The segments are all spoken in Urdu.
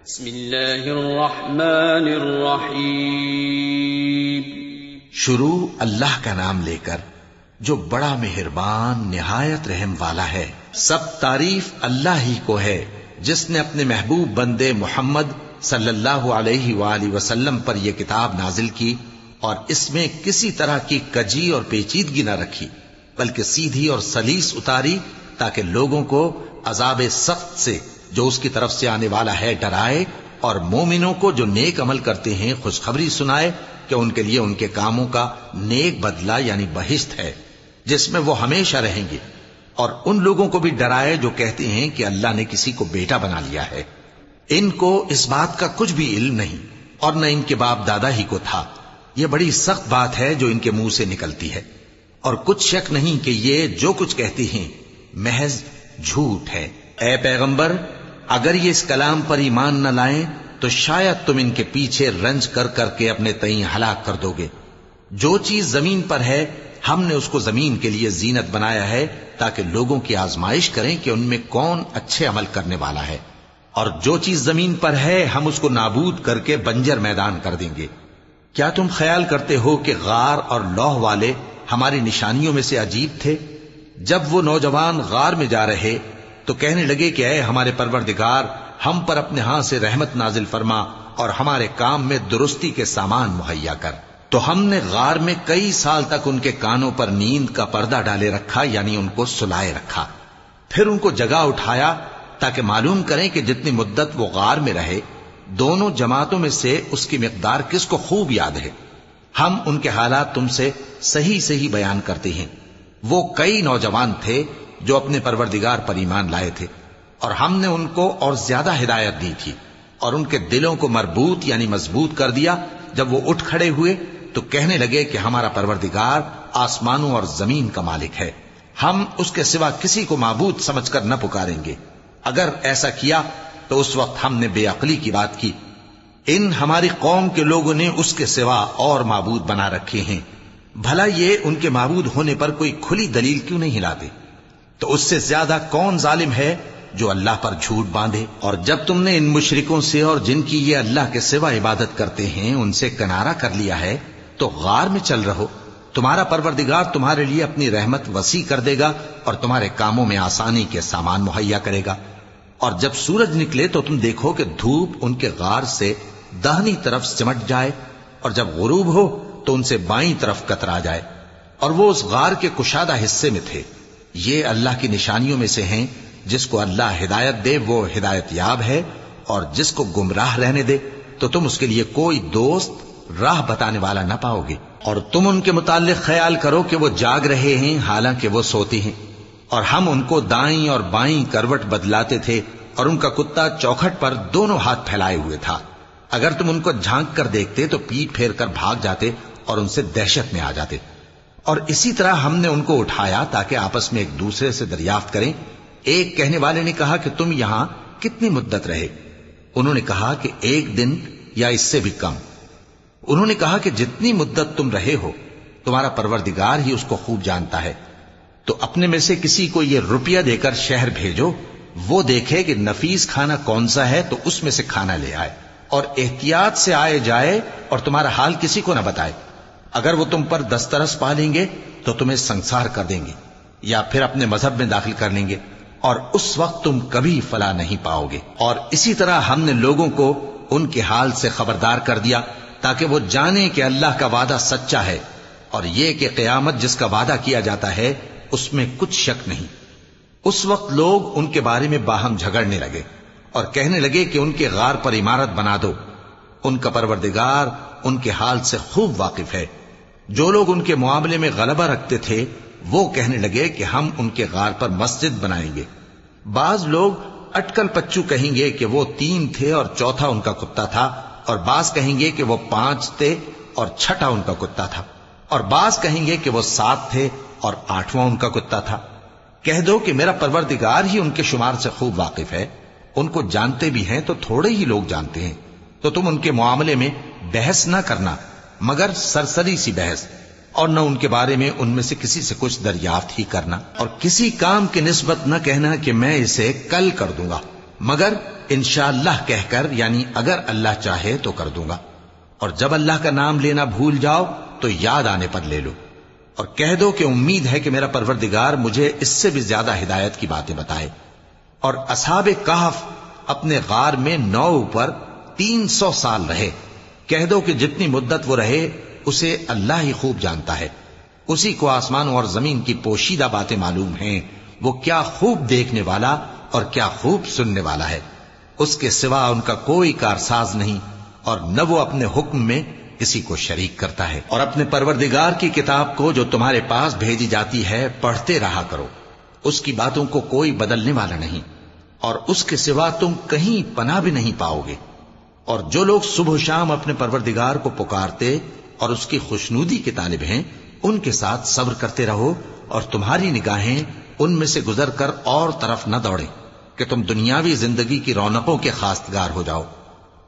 بسم اللہ الرحمن الرحیم. شروع اللہ کا نام لے کر جو بڑا مہربان نہایت رحم والا ہے. سب تعریف اللہ ہی کو ہے جس نے اپنے محبوب بندے محمد صلی اللہ علیہ وآلہ وسلم پر یہ کتاب نازل کی اور اس میں کسی طرح کی کجی اور پیچیدگی نہ رکھی بلکہ سیدھی اور سلیس اتاری تاکہ لوگوں کو عذاب سخت سے جو اس کی طرف سے آنے والا ہے ڈرائے اور مومنوں کو جو نیک عمل کرتے ہیں خوشخبری سنائے کہ ان کے لیے ان کے کاموں کا نیک بدلہ یعنی بہشت ہے جس میں وہ ہمیشہ رہیں گے، اور ان لوگوں کو بھی ڈرائے جو کہتے ہیں کہ اللہ نے کسی کو بیٹا بنا لیا ہے. ان کو اس بات کا کچھ بھی علم نہیں اور نہ ان کے باپ دادا ہی کو تھا. یہ بڑی سخت بات ہے جو ان کے منہ سے نکلتی ہے، اور کچھ شک نہیں کہ یہ جو کچھ کہتے ہیں محض جھوٹ ہے. اے پیغمبر، اگر یہ اس کلام پر ایمان نہ لائیں تو شاید تم ان کے پیچھے رنج کر کر کے اپنے تئیں ہلاک کر دو گے. جو چیز زمین پر ہے ہم نے اس کو زمین کے لیے زینت بنایا ہے تاکہ لوگوں کی آزمائش کریں کہ ان میں کون اچھے عمل کرنے والا ہے، اور جو چیز زمین پر ہے ہم اس کو نابود کر کے بنجر میدان کر دیں گے. کیا تم خیال کرتے ہو کہ غار اور لوح والے ہماری نشانیوں میں سے عجیب تھے؟ جب وہ نوجوان غار میں جا رہے تو کہنے لگے کہ اے ہمارے پروردگار، ہم پر اپنے ہاں سے رحمت نازل فرما اور ہمارے کام میں درستی کے سامان مہیا کر. تو ہم نے غار میں کئی سال تک ان کے کانوں پر نیند کا پردہ ڈالے رکھا، یعنی ان کو سلائے رکھا. پھر ان کو جگہ اٹھایا تاکہ معلوم کریں کہ جتنی مدت وہ غار میں رہے دونوں جماعتوں میں سے اس کی مقدار کس کو خوب یاد ہے. ہم ان کے حالات تم سے صحیح صحیح بیان کرتے ہیں. وہ کئی نوجوان تھے جو اپنے پروردگار پر ایمان لائے تھے، اور ہم نے ان کو اور زیادہ ہدایت دی تھی اور ان کے دلوں کو مربوط یعنی مضبوط کر دیا. جب وہ اٹھ کھڑے ہوئے تو کہنے لگے کہ ہمارا پروردگار آسمانوں اور زمین کا مالک ہے، ہم اس کے سوا کسی کو معبود سمجھ کر نہ پکاریں گے. اگر ایسا کیا تو اس وقت ہم نے بے عقلی کی بات کی. ان ہماری قوم کے لوگوں نے اس کے سوا اور معبود بنا رکھے ہیں. بھلا یہ ان کے معبود ہونے پر کوئی کھلی دلیل کیوں نہیں لاتے؟ تو اس سے زیادہ کون ظالم ہے جو اللہ پر جھوٹ باندھے؟ اور جب تم نے ان مشرکوں سے اور جن کی یہ اللہ کے سوا عبادت کرتے ہیں ان سے کنارہ کر لیا ہے تو غار میں چل رہو. تمہارا پروردگار تمہارے لیے اپنی رحمت وسیع کر دے گا اور تمہارے کاموں میں آسانی کے سامان مہیا کرے گا. اور جب سورج نکلے تو تم دیکھو کہ دھوپ ان کے غار سے داہنی طرف سمٹ جائے، اور جب غروب ہو تو ان سے بائیں طرف کترا جائے، اور وہ اس غار کے کشادہ حصے میں تھے. یہ اللہ کی نشانیوں میں سے ہیں. جس کو اللہ ہدایت دے وہ ہدایت یاب ہے، اور جس کو گمراہ رہنے دے تو تم اس کے لیے کوئی دوست راہ بتانے والا نہ پاؤ گے. اور تم ان کے متعلق خیال کرو کہ وہ جاگ رہے ہیں حالانکہ وہ سوتے ہیں، اور ہم ان کو دائیں اور بائیں کروٹ بدلاتے تھے، اور ان کا کتا چوکھٹ پر دونوں ہاتھ پھیلائے ہوئے تھا. اگر تم ان کو جھانک کر دیکھتے تو پیٹ پھیر کر بھاگ جاتے اور ان سے دہشت میں آ جاتے. اور اسی طرح ہم نے ان کو اٹھایا تاکہ آپس میں ایک دوسرے سے دریافت کریں. ایک کہنے والے نے کہا کہ تم یہاں کتنی مدت رہے؟ انہوں نے کہا کہ 1 دن یا اس سے بھی کم. انہوں نے کہا کہ جتنی مدت تم رہے ہو تمہارا پروردگار ہی اس کو خوب جانتا ہے. تو اپنے میں سے کسی کو یہ روپیہ دے کر شہر بھیجو، وہ دیکھے کہ نفیس کھانا کون سا ہے تو اس میں سے کھانا لے آئے، اور احتیاط سے آئے جائے اور تمہارا حال کسی کو نہ بتائے. اگر وہ تم پر دسترس پا لیں گے تو تمہیں سنسار کر دیں گے یا پھر اپنے مذہب میں داخل کر لیں گے، اور اس وقت تم کبھی فلاح نہیں پاؤ گے. اور اسی طرح ہم نے لوگوں کو ان کے حال سے خبردار کر دیا تاکہ وہ جانیں کہ اللہ کا وعدہ سچا ہے، اور یہ کہ قیامت جس کا وعدہ کیا جاتا ہے اس میں کچھ شک نہیں. اس وقت لوگ ان کے بارے میں باہم جھگڑنے لگے اور کہنے لگے کہ ان کے غار پر عمارت بنا دو. ان کا پروردگار ان کے حال سے خوب واقف ہے. جو لوگ ان کے معاملے میں غلبہ رکھتے تھے وہ کہنے لگے کہ ہم ان کے غار پر مسجد بنائیں گے. بعض لوگ اٹکل پچو کہیں گے کہ وہ 3 تھے اور چوتھا ان کا کتا تھا، اور بعض کہیں گے کہ وہ 5 تھے اور چھٹا ان کا کتا تھا، اور بعض کہیں گے کہ وہ 7 تھے اور 8واں ان کا کتا تھا. کہہ دو کہ میرا پروردگار ہی ان کے شمار سے خوب واقف ہے. ان کو جانتے بھی ہیں تو تھوڑے ہی لوگ جانتے ہیں. تو تم ان کے معاملے میں بحث نہ کرنا مگر سرسری سی بحث، اور نہ ان کے بارے میں ان میں سے کسی سے کچھ دریافت ہی کرنا. اور کسی کام کی نسبت نہ کہنا کہ میں اسے کل کر دوں گا مگر انشاءاللہ کہہ کر، یعنی اگر اللہ چاہے تو کر دوں گا، اور جب اللہ کا نام لینا بھول جاؤ تو یاد آنے پر لے لو، اور کہہ دو کہ امید ہے کہ میرا پروردگار مجھے اس سے بھی زیادہ ہدایت کی باتیں بتائے۔ اور اصحاب کہف اپنے غار میں 9 پر 300 سال رہے۔ کہہ دو کہ جتنی مدت وہ رہے اسے اللہ ہی خوب جانتا ہے، اسی کو آسمانوں اور زمین کی پوشیدہ باتیں معلوم ہیں، وہ کیا خوب دیکھنے والا اور کیا خوب سننے والا ہے۔ اس کے سوا ان کا کوئی کارساز نہیں، اور نہ وہ اپنے حکم میں کسی کو شریک کرتا ہے۔ اور اپنے پروردگار کی کتاب کو جو تمہارے پاس بھیجی جاتی ہے پڑھتے رہا کرو، اس کی باتوں کو کوئی بدلنے والا نہیں، اور اس کے سوا تم کہیں پناہ بھی نہیں پاؤ گے۔ اور جو لوگ صبح و شام اپنے پروردگار کو پکارتے اور اس کی خوشنودی کے طالب ہیں، ان کے ساتھ صبر کرتے رہو، اور تمہاری نگاہیں ان میں سے گزر کر اور طرف نہ دوڑیں کہ تم دنیاوی زندگی کی رونقوں کے خواستگار ہو جاؤ۔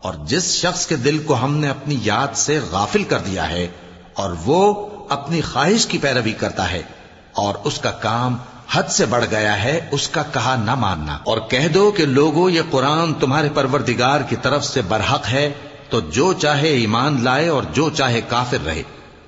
اور جس شخص کے دل کو ہم نے اپنی یاد سے غافل کر دیا ہے اور وہ اپنی خواہش کی پیروی کرتا ہے اور اس کا کام حد سے بڑھ گیا ہے، اس کا کہا نہ ماننا۔ اور کہہ دو کہ لوگوں، یہ قرآن تمہارے پروردگار کی طرف سے برحق ہے، تو جو چاہے ایمان لائے اور جو چاہے کافر رہے۔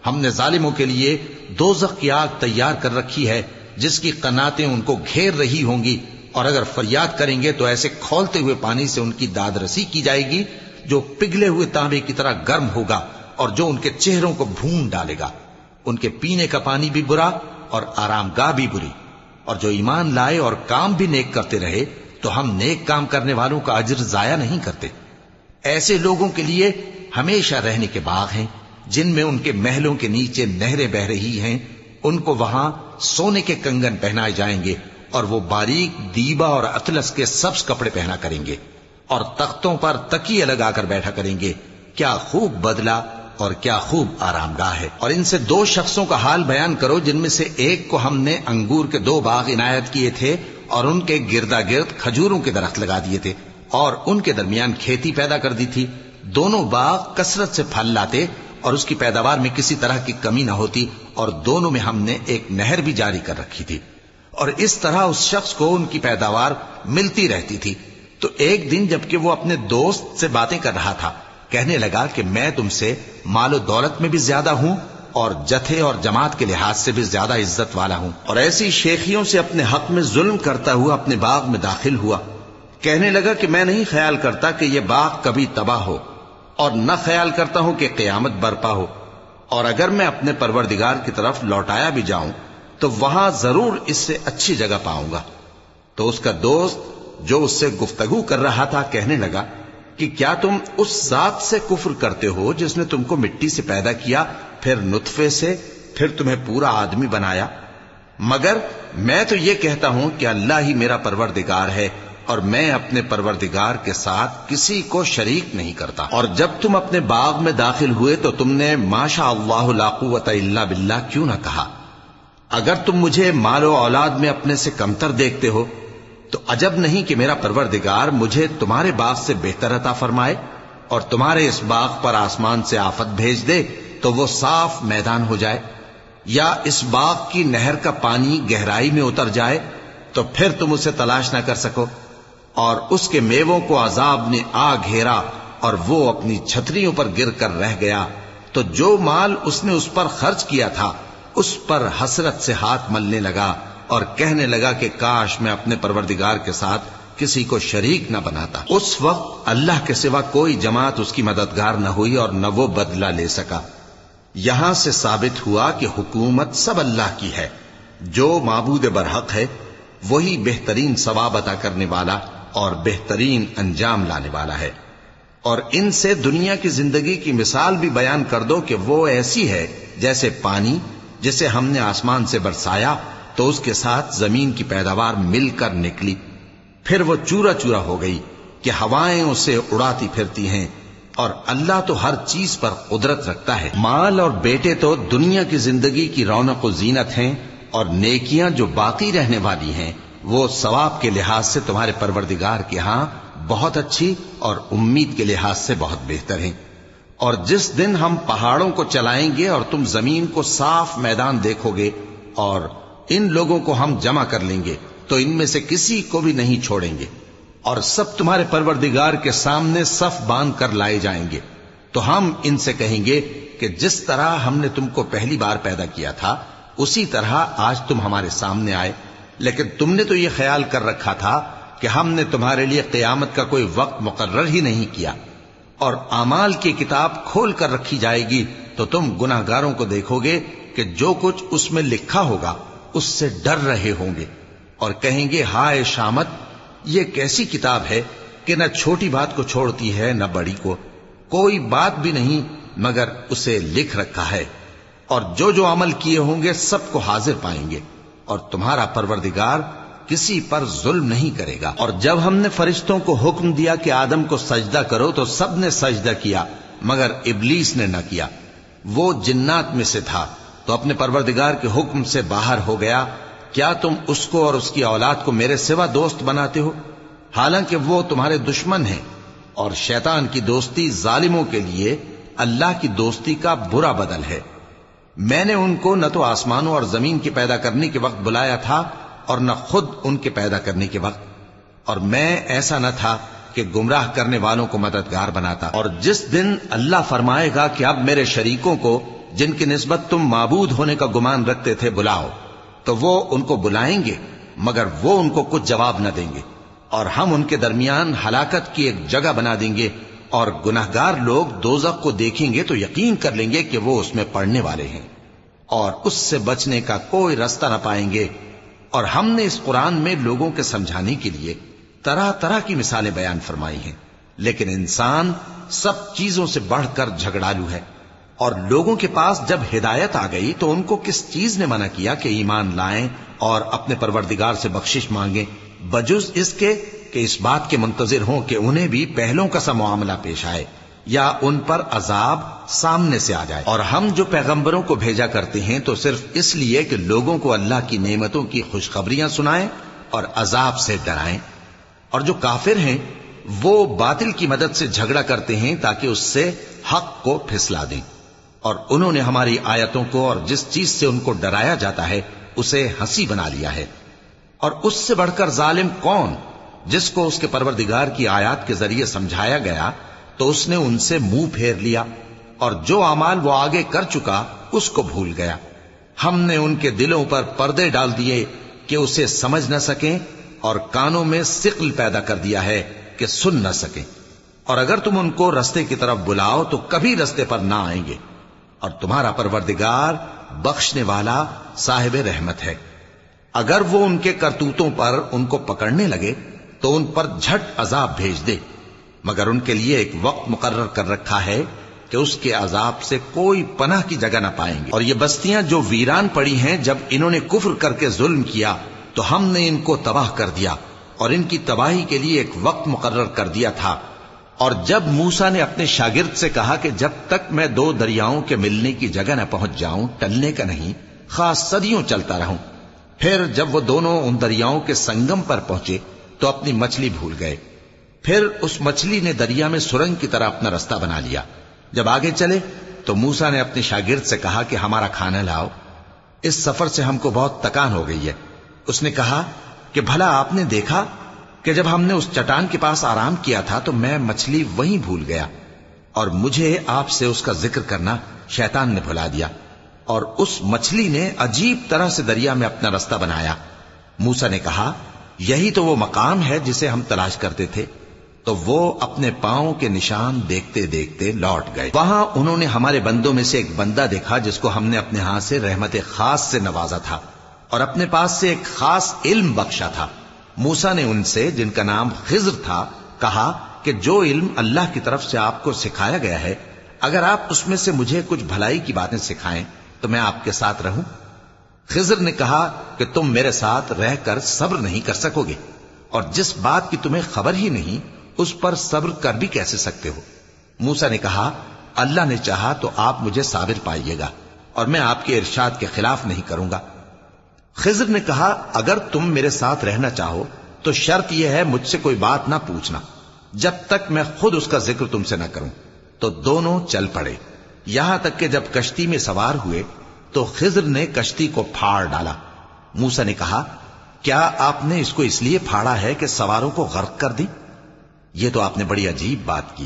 ہم نے ظالموں کے لیے دوزخ کی آگ تیار کر رکھی ہے جس کی قناتیں ان کو گھیر رہی ہوں گی، اور اگر فریاد کریں گے تو ایسے کھولتے ہوئے پانی سے ان کی داد رسی کی جائے گی جو پگھلے ہوئے تانبے کی طرح گرم ہوگا، اور جو ان کے چہروں کو بھون ڈالے گا۔ ان کے پینے کا پانی بھی برا اور آرام گاہ بھی بری۔ اور جو ایمان لائے اور کام بھی نیک کرتے رہے تو ہم نیک کام کرنے والوں کا اجر ضائع نہیں کرتے۔ ایسے لوگوں کے لیے ہمیشہ رہنے کے باغ ہیں جن میں ان کے محلوں کے نیچے نہریں بہ رہی ہیں، ان کو وہاں سونے کے کنگن پہنائے جائیں گے، اور وہ باریک دیبا اور اطلس کے سبز کپڑے پہنا کریں گے، اور تختوں پر تکیے لگا کر بیٹھا کریں گے۔ کیا خوب بدلہ اور کیا خوب آرام گاہ ہے۔ اور ان سے 2 شخصوں کا حال بیان کرو جن میں سے ایک کو ہم نے انگور کے 2 باغ عنایت کیے تھے اور ان کے گردا گرد کھجوروں کے درخت لگا دیے تھے، اور ان کے درمیان کھیتی پیدا کر دی تھی۔ دونوں باغ کثرت سے پھل لاتے اور اس کی پیداوار میں کسی طرح کی کمی نہ ہوتی، اور دونوں میں ہم نے ایک نہر بھی جاری کر رکھی تھی، اور اس طرح اس شخص کو ان کی پیداوار ملتی رہتی تھی۔ تو ایک دن جبکہ وہ اپنے دوست سے باتیں کر رہا تھا، کہنے لگا کہ میں تم سے مال و دولت میں بھی زیادہ ہوں اور جتھے اور جماعت کے لحاظ سے بھی زیادہ عزت والا ہوں، اور ایسی شیخیوں سے اپنے حق میں ظلم کرتا ہوا اپنے باغ میں داخل ہوا۔ کہنے لگا کہ میں نہیں خیال کرتا کہ یہ باغ کبھی تباہ ہو، اور نہ خیال کرتا ہوں کہ قیامت برپا ہو، اور اگر میں اپنے پروردگار کی طرف لوٹایا بھی جاؤں تو وہاں ضرور اس سے اچھی جگہ پاؤں گا۔ تو اس کا دوست جو اس سے گفتگو کر رہا تھا کہنے لگا کہ کیا تم اس ذات سے کفر کرتے ہو جس نے تم کو مٹی سے پیدا کیا، پھر نطفے سے، پھر تمہیں پورا آدمی بنایا؟ مگر میں تو یہ کہتا ہوں کہ اللہ ہی میرا پروردگار ہے، اور میں اپنے پروردگار کے ساتھ کسی کو شریک نہیں کرتا۔ اور جب تم اپنے باغ میں داخل ہوئے تو تم نے ما شاء اللہ لا قوت الا باللہ کیوں نہ کہا؟ اگر تم مجھے مال و اولاد میں اپنے سے کمتر دیکھتے ہو تو عجب نہیں کہ میرا پروردگار مجھے تمہارے باغ سے بہتر عطا فرمائے، اور تمہارے اس باغ پر آسمان سے آفت بھیج دے تو وہ صاف میدان ہو جائے، یا اس باغ کی نہر کا پانی گہرائی میں اتر جائے تو پھر تم اسے تلاش نہ کر سکو، اور اس کے میووں کو عذاب نے آ گھیرا اور وہ اپنی چھتریوں پر گر کر رہ گیا، تو جو مال اس نے اس پر خرچ کیا تھا اس پر حسرت سے ہاتھ ملنے لگا اور کہنے لگا کہ کاش میں اپنے پروردگار کے ساتھ کسی کو شریک نہ بناتا۔ اس وقت اللہ کے سوا کوئی جماعت اس کی مددگار نہ ہوئی اور نہ وہ بدلہ لے سکا۔ یہاں سے ثابت ہوا کہ حکومت سب اللہ کی ہے، جو معبود برحق ہے وہی بہترین ثواب عطا کرنے والا اور بہترین انجام لانے والا ہے۔ اور ان سے دنیا کی زندگی کی مثال بھی بیان کر دو کہ وہ ایسی ہے جیسے پانی جسے ہم نے آسمان سے برسایا تو اس کے ساتھ زمین کی پیداوار مل کر نکلی، پھر وہ چورا چورا ہو گئی کہ ہوائیں اسے اڑاتی پھرتی ہیں، اور اللہ تو ہر چیز پر قدرت رکھتا ہے۔ مال اور بیٹے تو دنیا کی زندگی کی رونق و زینت ہیں، اور نیکیاں جو باقی رہنے والی ہیں وہ ثواب کے لحاظ سے تمہارے پروردگار کے ہاں بہت اچھی اور امید کے لحاظ سے بہت بہتر ہیں۔ اور جس دن ہم پہاڑوں کو چلائیں گے اور تم زمین کو صاف میدان دیکھو گے اور ان لوگوں کو ہم جمع کر لیں گے تو ان میں سے کسی کو بھی نہیں چھوڑیں گے، اور سب تمہارے پروردگار کے سامنے صف باندھ کر لائے جائیں گے. تو ہم ان سے کہیں گے کہ جس طرح ہم نے تم کو پہلی بار پیدا کیا تھا اسی طرح آج تم ہمارے سامنے آئے، لیکن تم نے تو یہ خیال کر رکھا تھا کہ ہم نے تمہارے لیے قیامت کا کوئی وقت مقرر ہی نہیں کیا. اور اعمال کی کتاب کھول کر رکھی جائے گی تو تم گناہگاروں کو دیکھو گے کہ جو کچھ اس میں لکھا ہوگا اس سے ڈر رہے ہوں گے اور کہیں گے ہائے شامت، یہ کیسی کتاب ہے کہ نہ چھوٹی بات کو چھوڑتی ہے نہ بڑی کو، کوئی بات بھی نہیں مگر اسے لکھ رکھا ہے. اور جو عمل کیے ہوں گے سب کو حاضر پائیں گے، اور تمہارا پروردگار کسی پر ظلم نہیں کرے گا. اور جب ہم نے فرشتوں کو حکم دیا کہ آدم کو سجدہ کرو تو سب نے سجدہ کیا مگر ابلیس نے نہ کیا. وہ جنات میں سے تھا تو اپنے پروردگار کے حکم سے باہر ہو گیا. کیا تم اس کو اور اس کی اولاد کو میرے سوا دوست بناتے ہو، حالانکہ وہ تمہارے دشمن ہیں؟ اور شیطان کی دوستی ظالموں کے لیے اللہ کی دوستی کا برا بدل ہے. میں نے ان کو نہ تو آسمانوں اور زمین کے پیدا کرنے کے وقت بلایا تھا اور نہ خود ان کے پیدا کرنے کے وقت، اور میں ایسا نہ تھا کہ گمراہ کرنے والوں کو مددگار بناتا. اور جس دن اللہ فرمائے گا کہ اب میرے شریکوں کو جن کی نسبت تم معبود ہونے کا گمان رکھتے تھے بلاؤ، تو وہ ان کو بلائیں گے مگر وہ ان کو کچھ جواب نہ دیں گے، اور ہم ان کے درمیان ہلاکت کی ایک جگہ بنا دیں گے. اور گناہگار لوگ دوزخ کو دیکھیں گے تو یقین کر لیں گے کہ وہ اس میں پڑنے والے ہیں اور اس سے بچنے کا کوئی راستہ نہ پائیں گے. اور ہم نے اس قرآن میں لوگوں کے سمجھانے کے لیے طرح طرح کی مثالیں بیان فرمائی ہیں، لیکن انسان سب چیزوں سے بڑھ کر جھگڑالو ہے. اور لوگوں کے پاس جب ہدایت آ گئی تو ان کو کس چیز نے منع کیا کہ ایمان لائیں اور اپنے پروردگار سے بخشش مانگیں، بجز اس کے کہ اس بات کے منتظر ہوں کہ انہیں بھی پہلوں کا سا معاملہ پیش آئے یا ان پر عذاب سامنے سے آ جائے. اور ہم جو پیغمبروں کو بھیجا کرتے ہیں تو صرف اس لیے کہ لوگوں کو اللہ کی نعمتوں کی خوشخبریاں سنائیں اور عذاب سے ڈرائیں. اور جو کافر ہیں وہ باطل کی مدد سے جھگڑا کرتے ہیں تاکہ اس سے حق کو پھسلا دیں. اور انہوں نے ہماری آیتوں کو اور جس چیز سے ان کو ڈرایا جاتا ہے اسے ہنسی بنا لیا ہے. اور اس سے بڑھ کر ظالم کون، جس کو اس کے پروردگار کی آیات کے ذریعے سمجھایا گیا تو اس نے ان سے منہ پھیر لیا، اور جو اعمال وہ آگے کر چکا اس کو بھول گیا. ہم نے ان کے دلوں پر پردے ڈال دیے کہ اسے سمجھ نہ سکیں، اور کانوں میں ثقل پیدا کر دیا ہے کہ سن نہ سکیں. اور اگر تم ان کو رستے کی طرف بلاؤ تو کبھی رستے پر نہ آئیں گے. اور تمہارا پروردگار بخشنے والا صاحب رحمت ہے. اگر وہ ان کے کرتوتوں پر ان کو پکڑنے لگے تو ان پر جھٹ عذاب بھیج دے، مگر ان کے لیے ایک وقت مقرر کر رکھا ہے کہ اس کے عذاب سے کوئی پناہ کی جگہ نہ پائیں گے. اور یہ بستیاں جو ویران پڑی ہیں، جب انہوں نے کفر کر کے ظلم کیا تو ہم نے ان کو تباہ کر دیا اور ان کی تباہی کے لیے ایک وقت مقرر کر دیا تھا. اور جب موسیٰ نے اپنے شاگرد سے کہا کہ جب تک میں دو دریاؤں کے ملنے کی جگہ نہ پہنچ جاؤں ٹلنے کا نہیں، خاص صدیوں چلتا رہوں. پھر جب وہ دونوں ان دریاؤں کے سنگم پر پہنچے تو اپنی مچھلی بھول گئے. پھر اس مچھلی نے دریا میں سرنگ کی طرح اپنا راستہ بنا لیا. جب آگے چلے تو موسیٰ نے اپنے شاگرد سے کہا کہ ہمارا کھانا لاؤ، اس سفر سے ہم کو بہت تکان ہو گئی ہے. اس نے کہا کہ بھلا آپ نے دیکھا کہ جب ہم نے اس چٹان کے پاس آرام کیا تھا تو میں مچھلی وہیں بھول گیا، اور مجھے آپ سے اس کا ذکر کرنا شیطان نے بھلا دیا، اور اس مچھلی نے عجیب طرح سے دریا میں اپنا راستہ بنایا. موسیٰ نے کہا یہی تو وہ مقام ہے جسے ہم تلاش کرتے تھے. تو وہ اپنے پاؤں کے نشان دیکھتے دیکھتے لوٹ گئے. وہاں انہوں نے ہمارے بندوں میں سے ایک بندہ دیکھا جس کو ہم نے اپنے ہاتھ سے رحمت خاص سے نوازا تھا اور اپنے پاس سے ایک خاص علم بخشا تھا. موسیٰ نے ان سے جن کا نام خضر تھا کہا کہ جو علم اللہ کی طرف سے آپ کو سکھایا گیا ہے اگر آپ اس میں سے مجھے کچھ بھلائی کی باتیں سکھائیں تو میں آپ کے ساتھ رہوں. خضر نے کہا کہ تم میرے ساتھ رہ کر صبر نہیں کر سکو گے، اور جس بات کی تمہیں خبر ہی نہیں اس پر صبر کر بھی کیسے سکتے ہو. موسیٰ نے کہا اللہ نے چاہا تو آپ مجھے صابر پائیے گا اور میں آپ کے ارشاد کے خلاف نہیں کروں گا. خضر نے کہا اگر تم میرے ساتھ رہنا چاہو تو شرط یہ ہے مجھ سے کوئی بات نہ پوچھنا جب تک میں خود اس کا ذکر تم سے نہ کروں. تو دونوں چل پڑے، یہاں تک کہ جب کشتی میں سوار ہوئے تو خضر نے کشتی کو پھاڑ ڈالا. موسیٰ نے کہا کیا آپ نے اس کو اس لیے پھاڑا ہے کہ سواروں کو غرق کر دیں؟ یہ تو آپ نے بڑی عجیب بات کی۔